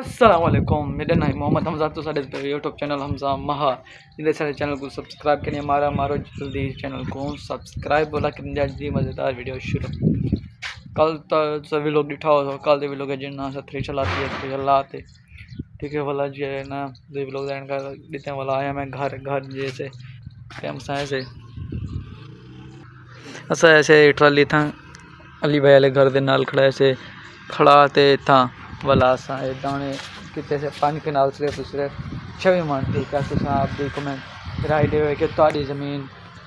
अस्सलाम वालेकुम, मेरा नाम मोहम्मद हमजा। तो साढ़े यूट्यूब चैनल हमजा महा इधर सारे चैनल को सब्सक्राइब करिए। मारो जल्दी चैनल को सब्सक्राइब बोला कि जल्दी मज़ेदार वीडियो शुरू। कल तो सभी लोग डिठा हो कल भी लोग जिन्ना सा थ्री चलाती है थ्री चलाते ठीक है वाला जो है ना भी लोग देते वाला आया मैं घर घर जैसे से असा ऐसे ट्राली था अली भाई वाले घर के नाल खड़ा ऐसे खड़ा ते था वाला असा दाने कितने से पानी के नाल सिर्फ सिर्फ 6 मन ठीक है तुम आप दी कमेंट राय दे कि तुम्हारी ज़मीन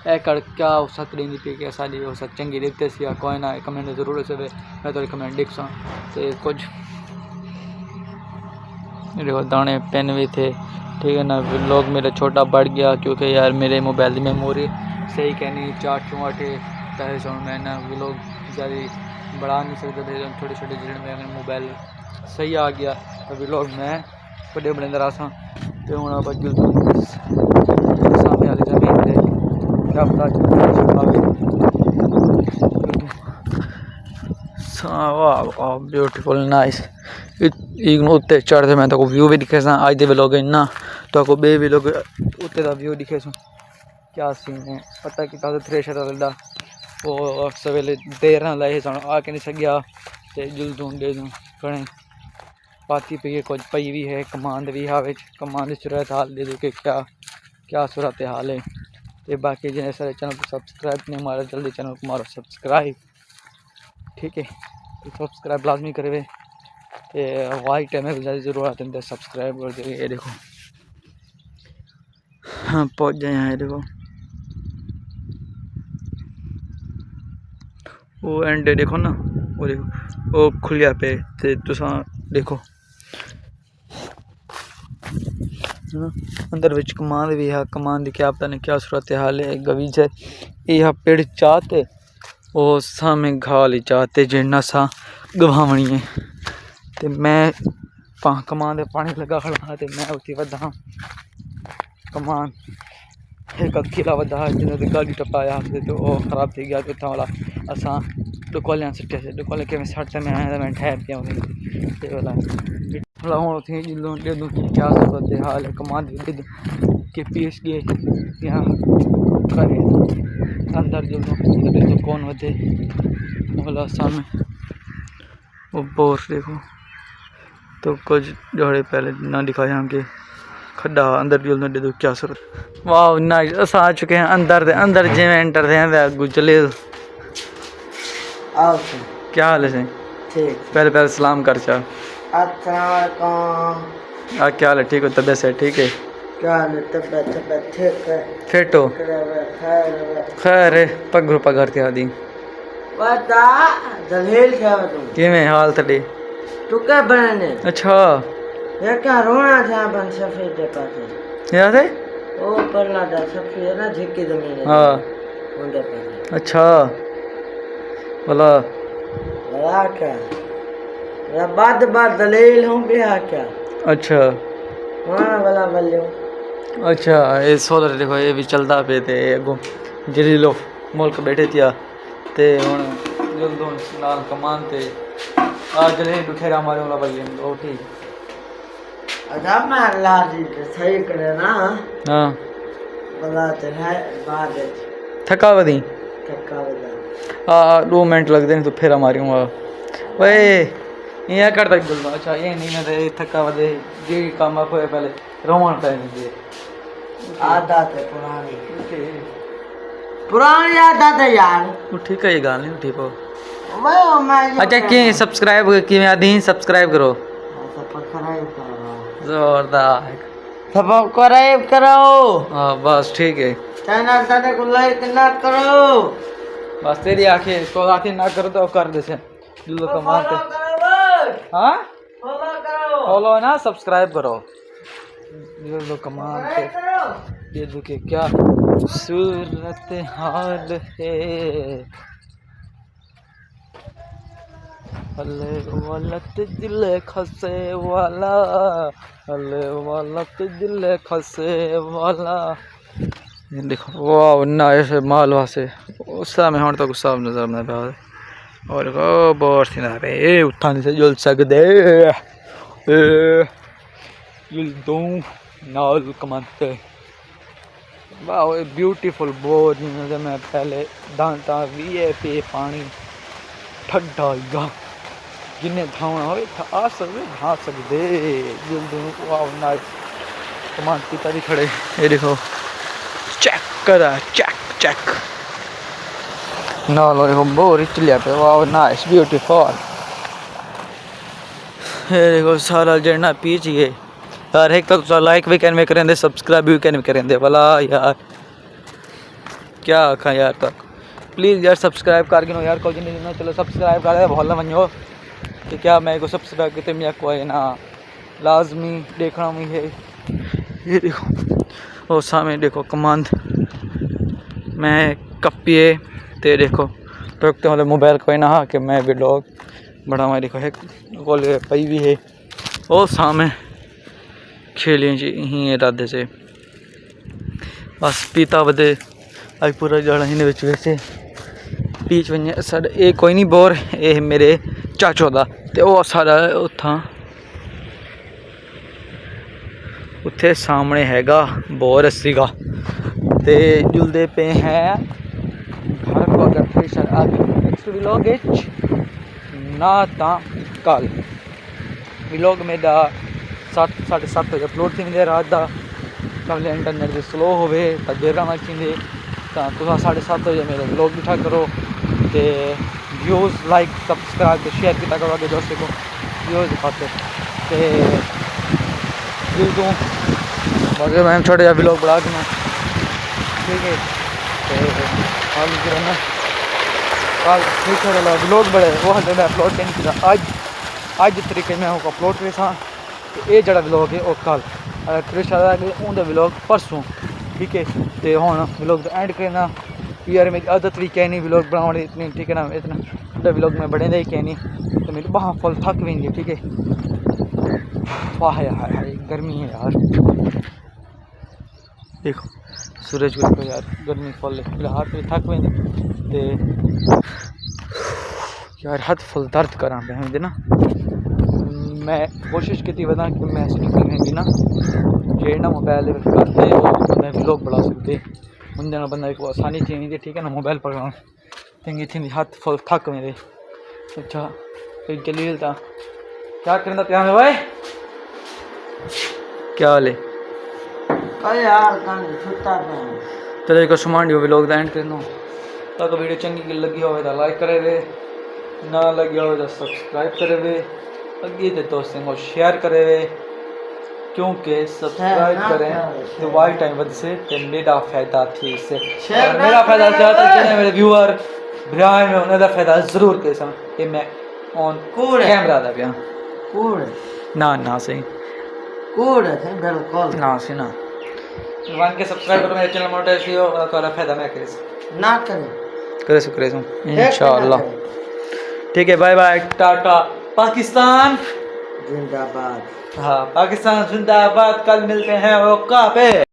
ए कर क्या औसत देंदी पी कि साड़ी औसत चंगी देते सी या कोई ना कमेंट जरूर से मैं तो कमेंट लिख सा तो कुछ देखो दाने पेन भी थे ठीक है ना। लोग मेरा छोटा बढ़ गया क्योंकि यार मेरे मोबाइल की मेमोरी सही कहनी 4 ताकि मैं ना लोग ज़्यादा बढ़ा नहीं सकते थे छोटे छोटे जिन में मोबाइल सही आ गया अभी लोग मैं बड़े बड़े अंदर आसा तो हूँ सामने वाली जमीन क्या पता ब्यूटीफुल नाइस उत्ते चढ़ते मैं तो व्यू भी दिखे अज के लोग इन्ना तो बे भी लोग उत्ते का व्यू दिखे क्या सीन है पता कि थ्रेशर लगता वो सवेले देर ना लाए सन आ के नहीं सकिया तो जुलदून दे दूँ कने पाती पी कुछ पई भी है कमांड भी है कमांड सूरत हाल दे दूँ कि क्या क्या सूरत हाल है। तो बाकी जिन्हें सारे चैनल को सब्सक्राइब नहीं मारा जल्दी चैनल को मारो सब्सक्राइब ठीक है। तो सब्सक्राइब लाजमी करे तो वाई टाइम में ज़्यादा ज़रूरत है सब्सक्राइब कर दे। ये देखो हाँ पहुँच जाए यहाँ देखो वो एंड देखो ना वो देखो वो खुलिया पे ते तुसा देखो अंदर विच कमान भी है कमान की क्या पता नहीं क्या सूरत हाल है गवीज है यह पेड़ चाहते वो सामे घाल चाहते जिन्ना सा गवावनी है तो मैं कमान दे पानी लगा खड़ा तो मैं उठी वधा कमान एक किला वधा जिन्हें गाड़ी टपाया तो वो खराब थी गया तो वाला असा दुकान सटे से दुकान के सट में आया मैं ठहर गया वाला हूँ थी जिलों दे दूँ क्या सूरत हाल है कमान दे दूँ के पीस गए यहाँ करे अंदर जो तो कौन होते वाला सामने वो बोर देखो तो कुछ जोड़े पहले ना दिखाया हम के खड्डा अंदर जो दे दो क्या सूरत वाह नाइस अस आ चुके हैं अंदर जिमें एंटर थे गुजले क्या हाल है ठीक पहले सलाम कर चा क्या हाल है ठीक हो तबियत से ठीक है क्या हाल है तबियत ठीक है फिट हो खैर है पगर के आदि बता दलेल क्या कि मैं हाल तड़े तू क्या बनाने अच्छा ये क्या रोना था बन सफेद के पास याद है ओ परला था सफेद ना झिकी जमीन हां उनके पास अच्छा बोला बड़ा क्या या बाद दलील हूँ बिहा क्या अच्छा हाँ वाला बल्ले अच्छा ये सोलर देखो ये भी चलता पे थे अगो जिली लोग मुल्क बैठे थिया ते हुन जल्दों नाल कमान ते आ जले दुखेरा मारे वाला बल्ले ओ ठीक अच्छा मैं अल्लाह जी सही करे ना हां बला ते है बाद थकावदी आ 2 मिनट लगते हैं तो फिर मारूंगा वे यहाँ करता बोलना अच्छा ये नहीं मैं थका वधे जी काम आप पहले रोवन पे आदत है पुरानी आदत है यार ठीक है ये गाल नहीं ठीक हो अच्छा कि सब्सक्राइब कि मैं आधी सब्सक्राइब करो जोरदार सब्सक्राइब करो हाँ बस ठीक है चैनल तने को लाइक ना करो बस तेरी आंखें तो आंखें ना करो तो कर दे से जो कमाते हाँ फॉलो ना सब्सक्राइब करो जो लोग कमाते ये दुखे क्या सूरत हाल है अल्ले वालत दिल खसे वाला अल्ले वालत दिल खसे वाला देखो वाह ना ऐसे माल वासे उस में हम तो गुस्सा नजर नहीं आ और बहुत सी ना पे उठा नहीं से जुल सकते दो नाल कमाते वाह ब्यूटीफुल बोर मैं पहले दांता भी है पे पानी ठंडा गा जिन्हें धावना हो आ सकते वाह नाइस कमान पिता भी खड़े ये देखो चेक करा चेक ना लो देखो बोर चलिया पे वाह नाइस ब्यूटीफुल ये देखो सारा जड़ना पीच गए यार एक तक तो लाइक भी कैन में करेंगे सब्सक्राइब भी कैन में करेंगे भला यार क्या आखा यार तक प्लीज़ यार सब्सक्राइब कर गिनो यार कोई नहीं चलो सब्सक्राइब कर दे भला वनो कि क्या मैं को सब्सक्राइब कितने मैं को है ना लाजमी देखना भी है ये देखो और सामने देखो कमांड मैं कपिए ते देखो तो मतलब मोबाइल कोई ना कि मैं व्लॉग बढ़ावा देखो है कॉल पई भी है और सामने खेलें जी ही इरादे से बस पीता बदे अज पूरा जाना ही वैसे बीच वे साढ़े ये कोई नहीं बोर ये मेरे चाचो का तो वह सारा उतना उत्थे सामने हैगा बोर सीगा ते जुलते पे हैं घर को अगर नेक्स्ट व्लॉग ना ता कल व्लॉग मेरा 7:30 बजे अपलोड थी रात का कल इंटरनेट भी स्लो हो देर ना थी तो 7:30 बजे मेरे व्लॉग बिठा करो तो व्यूज़ लाइक सब्सक्राइब शेयर किया करो आगे दोस्तों को व्यूज़ खाते तो बाकी मैं छोटे जहा व्लॉग बढ़ा के मैं ठीक है तो व्लॉग बड़े वो मैं अपलोड नहीं किया अज तरीके मैं अपलोड करे सा ये जड़ा व्लॉग है वो कल उनका व्लॉग परसों ठीक है तो हम व्लॉग एंड करना यार मेरी आदत भी कहनी व्लॉग बनाने इतनी ठीक है ना इतना व्लॉग में बड़े ही कहनी तो मेरी बाह फुल थक भी नहीं ठीक है वाह यार गर्मी है यार देखो सूरज को देखो यार गर्मी फुल हाथ में थक भी यार हाथ फुल दर्द करा पे ना मैं कोशिश की बता कि मैं स्पीकिंग ना जे ना मोबाइल करते मैं व्लॉग बढ़ा सकते उनके बंदा को आसानी थी ठीक है ना मोबाइल पकड़ा थी थी हाथ फुल थक मेरे अच्छा तो जलील था क्या करना प्यार में भाई क्या वाले चलो एक समान जो व्लॉग एंड करना तो वीडियो चंगी लगी हो तो लाइक करे वे ना लगी हो तो सब्सक्राइब करे वे लगी तो दोस्तों को शेयर करे वे क्योंकि सब्सक्राइब करें तो वाई टाइम वध से मेरा फायदा थी इससे मेरा फायदा चाहता है मेरे व्यूअर ब्रांड में उन्हें फायदा जरूर के सा कि मैं ऑन कैमरा दा पिया ना सही बिल्कुल ना सी ना वन के सब्सक्राइब करो मेरे चैनल मोनेटाइज हो तो फायदा मैं करे ना करे इंशाल्लाह ठीक है बाय बाय टाटा पाकिस्तान जिंदाबाद हाँ पाकिस्तान जिंदाबाद कल मिलते हैं ओका पे।